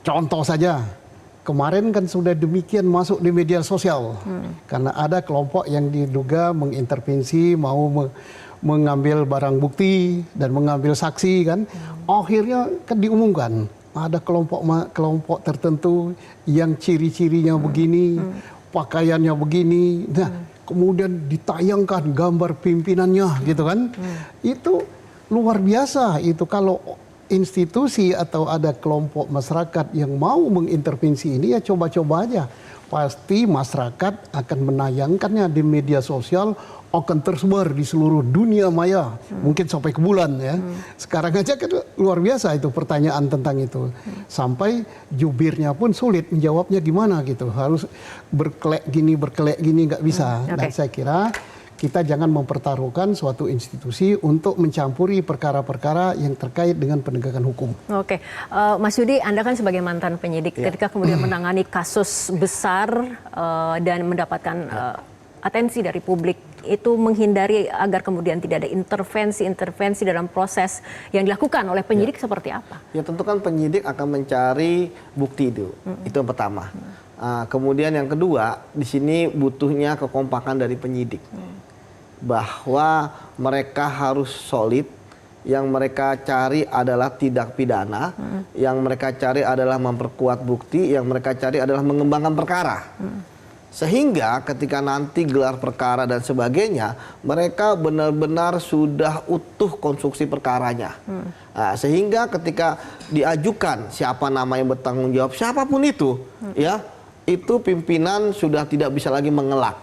Contoh saja, kemarin kan sudah demikian masuk di media sosial, karena ada kelompok yang diduga mengintervensi, mau mengambil barang bukti dan mengambil saksi kan. Akhirnya kan diumumkan ada kelompok tertentu yang ciri-cirinya begini, pakaiannya begini. Nah, kemudian ditayangkan gambar pimpinannya gitu kan. Itu luar biasa itu. Kalau institusi atau ada kelompok masyarakat yang mau mengintervensi ini, ya coba-coba aja. Pasti masyarakat akan menayangkannya di media sosial, akan tersebar di seluruh dunia maya, mungkin sampai ke bulan ya. Sekarang aja kan luar biasa itu pertanyaan tentang itu. Sampai jubirnya pun sulit menjawabnya gimana gitu. Harus berkelek gini nggak bisa. Dan saya kira kita jangan mempertaruhkan suatu institusi untuk mencampuri perkara-perkara yang terkait dengan penegakan hukum. Oke, Mas Yudi, Anda kan sebagai mantan penyidik, ketika kemudian menangani kasus besar dan mendapatkan atensi dari publik, itu menghindari agar kemudian tidak ada intervensi dalam proses yang dilakukan oleh penyidik seperti apa? Ya tentu kan penyidik akan mencari bukti itu yang pertama. Kemudian yang kedua, di sini butuhnya kekompakan dari penyidik. Bahwa mereka harus solid, yang mereka cari adalah tindak pidana, yang mereka cari adalah memperkuat bukti, yang mereka cari adalah mengembangkan perkara. Sehingga ketika nanti gelar perkara dan sebagainya, mereka benar-benar sudah utuh konstruksi perkaranya. Nah, sehingga ketika diajukan siapa nama yang bertanggung jawab, siapapun itu, ya itu pimpinan sudah tidak bisa lagi mengelak.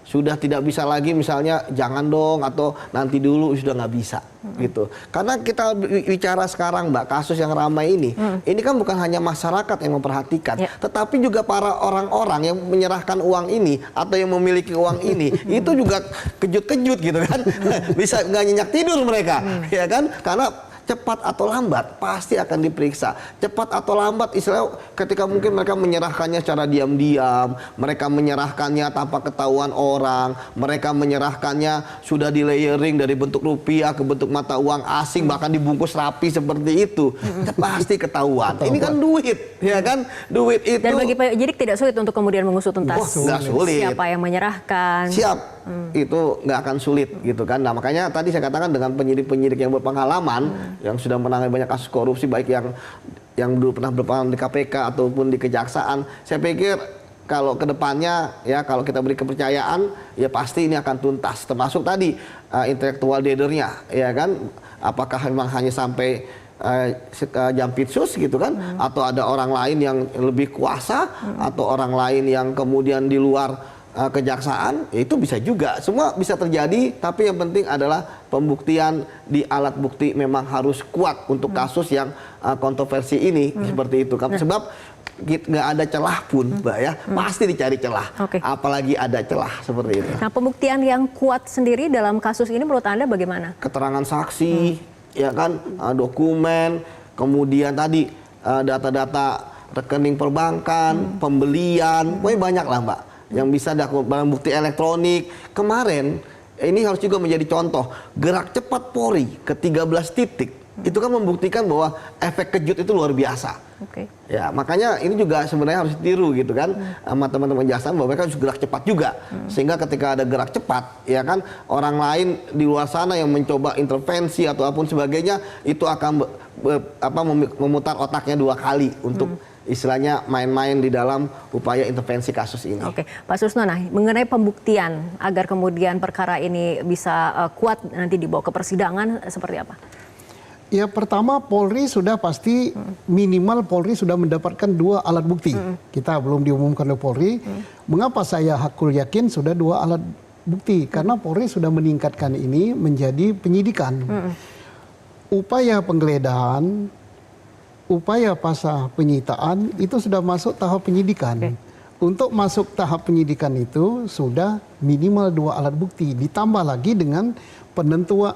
Sudah tidak bisa lagi misalnya jangan dong atau nanti dulu, sudah nggak bisa gitu. Karena kita bicara sekarang Mbak, kasus yang ramai ini kan bukan hanya masyarakat yang memperhatikan, tetapi juga para orang-orang yang menyerahkan uang ini atau yang memiliki uang ini itu juga kejut-kejut gitu kan. Bisa nggak nyenyak tidur mereka, ya kan? Karena cepat atau lambat pasti akan diperiksa. Cepat atau lambat istilahnya ketika mungkin mereka menyerahkannya secara diam-diam, mereka menyerahkannya tanpa ketahuan orang, mereka menyerahkannya sudah di layering dari bentuk rupiah ke bentuk mata uang asing, bahkan dibungkus rapi seperti itu. Pasti ketahuan. Ini kan duit, ya kan? Duit itu. Dan bagi penyidik tidak sulit untuk kemudian mengusut tuntas nggak sulit. siapa yang menyerahkan. Siap. Itu nggak akan sulit gitu kan. Nah makanya tadi saya katakan dengan penyidik-penyidik yang berpengalaman, yang sudah menangani banyak kasus korupsi, baik yang dulu pernah berpengalaman di KPK ataupun di Kejaksaan, saya pikir kalau kedepannya ya kalau kita beri kepercayaan ya pasti ini akan tuntas. Termasuk tadi intelektual dadernya, ya kan? Apakah memang hanya sampai Jampitsus gitu kan, atau ada orang lain yang lebih kuasa, atau orang lain yang kemudian di luar kejaksaan, ya itu bisa juga. Semua bisa terjadi, tapi yang penting adalah pembuktian di alat bukti memang harus kuat untuk kasus yang kontroversi ini seperti itu. Sebab nggak ada celah pun, Mbak ya, pasti dicari celah. Apalagi ada celah seperti itu. Nah, pembuktian yang kuat sendiri dalam kasus ini menurut Anda bagaimana? Keterangan saksi, ya kan, dokumen, kemudian tadi data-data rekening perbankan, pembelian, pokoknya banyak lah Mbak. Yang bisa dilakukan barang bukti elektronik. Kemarin, ini harus juga menjadi contoh, gerak cepat Polri ke 13 titik, itu kan membuktikan bahwa efek kejut itu luar biasa. Ya, makanya ini juga sebenarnya harus ditiru gitu kan, sama teman-teman jaksa bahwa mereka harus gerak cepat juga. Sehingga ketika ada gerak cepat, ya kan, orang lain di luar sana yang mencoba intervensi atau apapun sebagainya, itu akan memutar otaknya 2 kali untuk istilahnya main-main di dalam upaya intervensi kasus ini. Pak Susno, nah mengenai pembuktian agar kemudian perkara ini bisa kuat nanti dibawa ke persidangan seperti apa? Ya pertama Polri sudah pasti minimal Polri sudah mendapatkan 2 alat bukti. Kita belum diumumkan oleh Polri. Mengapa saya hakul yakin sudah 2 alat bukti? Karena Polri sudah meningkatkan ini menjadi penyidikan. Upaya penggeledahan, upaya pasca penyitaan itu sudah masuk tahap penyidikan. Untuk masuk tahap penyidikan itu sudah minimal 2 alat bukti, ditambah lagi dengan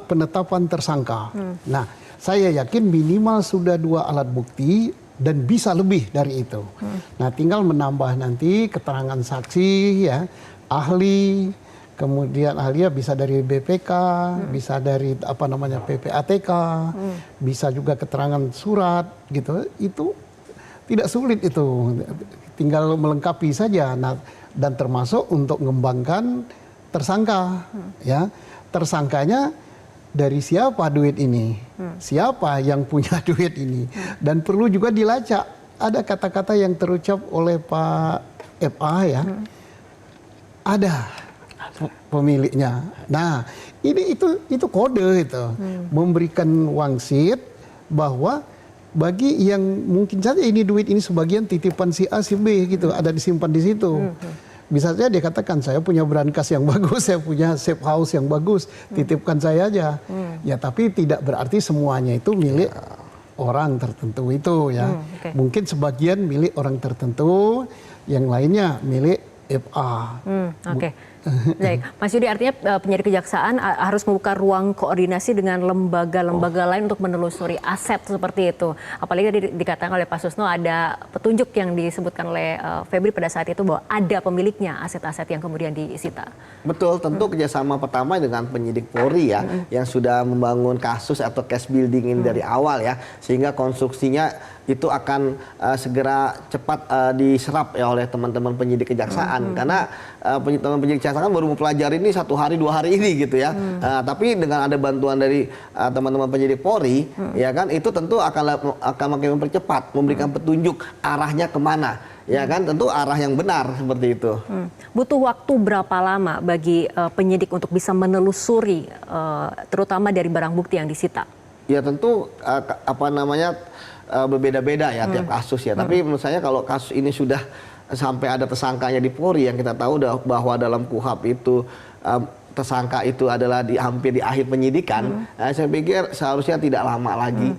penetapan tersangka. Nah, saya yakin minimal sudah 2 alat bukti dan bisa lebih dari itu. Nah, tinggal menambah nanti keterangan saksi, ya, ahli, kemudian ahlinya bisa dari BPK, bisa dari PPATK, bisa juga keterangan surat gitu. Itu tidak sulit itu, tinggal melengkapi saja. Nah, dan termasuk untuk mengembangkan tersangka, ya, tersangkanya dari siapa duit ini, siapa yang punya duit ini, dan perlu juga dilacak. Ada kata-kata yang terucap oleh Pak FA, ya, ada pemiliknya. Nah, itu kode itu, memberikan wangsit bahwa bagi yang mungkin saja ini duit ini sebagian titipan si A si B gitu, ada disimpan di situ. Bisa saja dia katakan saya punya brankas yang bagus, saya punya safe house yang bagus, titipkan saya aja. Ya tapi tidak berarti semuanya itu milik orang tertentu itu, ya. Mungkin sebagian milik orang tertentu, yang lainnya milik FA. Baik, Mas Yudi, artinya penyidik kejaksaan harus membuka ruang koordinasi dengan lembaga-lembaga lain untuk menelusuri aset seperti itu. Apalagi tadi dikatakan oleh Pak Susno ada petunjuk yang disebutkan oleh Febri pada saat itu bahwa ada pemiliknya aset-aset yang kemudian disita. Betul, tentu kerjasama pertama dengan penyidik Polri ya, yang sudah membangun kasus atau case building ini dari awal ya, sehingga konstruksinya itu akan segera cepat diserap ya oleh teman-teman penyidik kejaksaan. Karena teman penyidik kejaksaan kan baru mempelajari ini 1 hari 2 hari ini gitu ya. Tapi dengan ada bantuan dari teman-teman penyidik Polri, ya kan, itu tentu akan makin mempercepat, memberikan petunjuk arahnya kemana. Ya kan, tentu arah yang benar seperti itu. Butuh waktu berapa lama bagi penyidik untuk bisa menelusuri, terutama dari barang bukti yang disita? Ya tentu berbeda-beda ya tiap kasus ya. Tapi menurut saya kalau kasus ini sudah sampai ada tersangkanya di Polri, yang kita tahu bahwa dalam KUHP itu tersangka itu adalah hampir di akhir penyidikan. Saya pikir seharusnya tidak lama lagi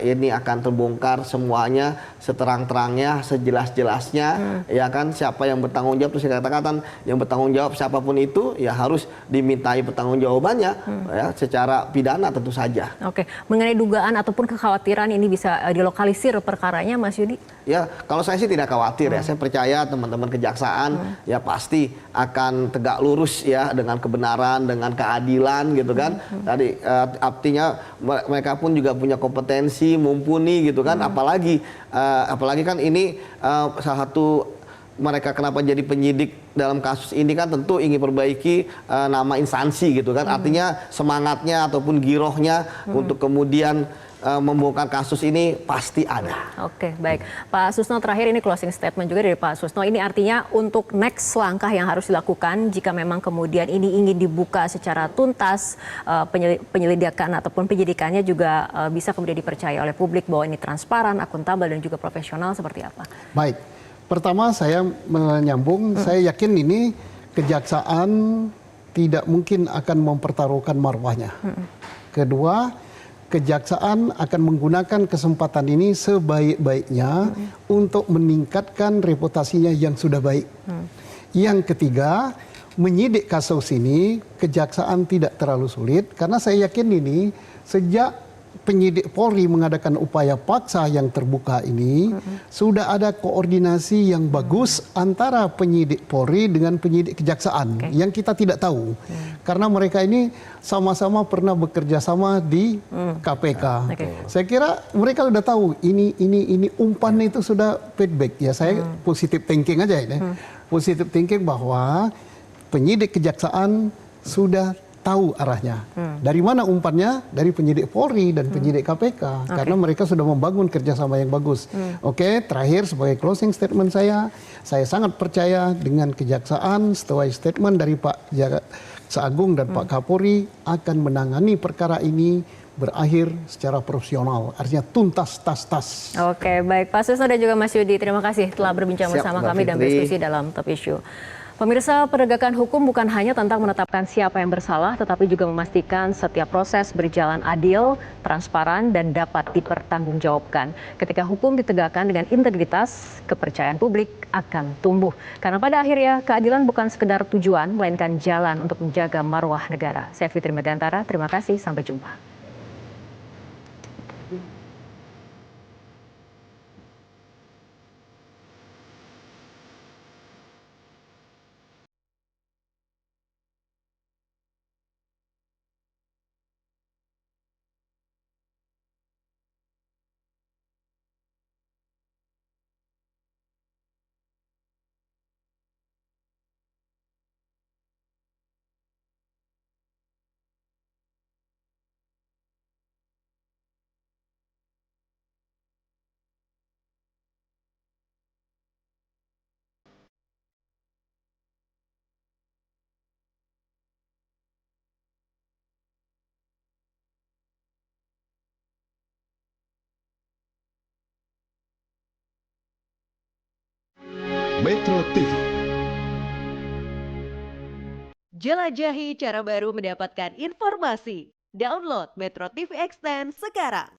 ini akan terbongkar semuanya seterang-terangnya, sejelas-jelasnya, ya kan, siapa yang bertanggung jawab. Terus saya katakan yang bertanggung jawab siapapun itu ya harus dimintai pertanggungjawabannya ya secara pidana tentu saja. Oke, mengenai dugaan ataupun kekhawatiran ini bisa dilokalisir perkaranya, Mas Yudi? Ya, kalau saya sih tidak khawatir ya. Saya percaya teman-teman kejaksaan ya pasti akan tegak lurus ya dengan kebenaran, dengan keadilan gitu kan. Tadi artinya mereka pun juga punya kompetensi, mumpuni gitu kan. Apalagi kan ini salah satu mereka kenapa jadi penyidik dalam kasus ini kan tentu ingin perbaiki nama instansi gitu kan. Artinya semangatnya ataupun girohnya untuk kemudian membongkar kasus ini pasti ada. Oke, baik. Pak Susno, terakhir ini closing statement juga dari Pak Susno. Ini artinya untuk next langkah yang harus dilakukan jika memang kemudian ini ingin dibuka secara tuntas, penyelidikan ataupun penyidikannya juga bisa kemudian dipercaya oleh publik bahwa ini transparan, akuntabel, dan juga profesional, seperti apa? Baik, pertama saya menyambung, saya yakin ini kejaksaan tidak mungkin akan mempertaruhkan marwahnya. Kedua, kejaksaan akan menggunakan kesempatan ini sebaik-baiknya untuk meningkatkan reputasinya yang sudah baik. Yang ketiga, menyidik kasus ini kejaksaan tidak terlalu sulit karena saya yakin ini sejak penyidik Polri mengadakan upaya paksa yang terbuka ini sudah ada koordinasi yang bagus antara penyidik Polri dengan penyidik kejaksaan yang kita tidak tahu karena mereka ini sama-sama pernah bekerja sama di KPK. Saya kira mereka sudah tahu ini umpan itu sudah feedback ya. Saya positive thinking aja ini. Positive thinking bahwa penyidik kejaksaan sudah tahu arahnya. Dari mana umpannya? Dari penyidik Polri dan penyidik KPK. Karena mereka sudah membangun kerjasama yang bagus. Oke, terakhir sebagai closing statement saya sangat percaya dengan kejaksaan setelah statement dari Pak Jaksa Agung dan Pak Kapolri akan menangani perkara ini berakhir secara profesional. Artinya tuntas, tas. Oke, baik. Pak Susno dan juga Mas Yudi, terima kasih telah berbincang bersama kami dan berdiskusi dalam Top Issue. Pemirsa, penegakan hukum bukan hanya tentang menetapkan siapa yang bersalah, tetapi juga memastikan setiap proses berjalan adil, transparan, dan dapat dipertanggungjawabkan. Ketika hukum ditegakkan dengan integritas, kepercayaan publik akan tumbuh. Karena pada akhirnya keadilan bukan sekedar tujuan, melainkan jalan untuk menjaga marwah negara. Saya Fitri Medantara, terima kasih, sampai jumpa. Metro TV. Jelajahi cara baru mendapatkan informasi. Download Metro TV Extend sekarang.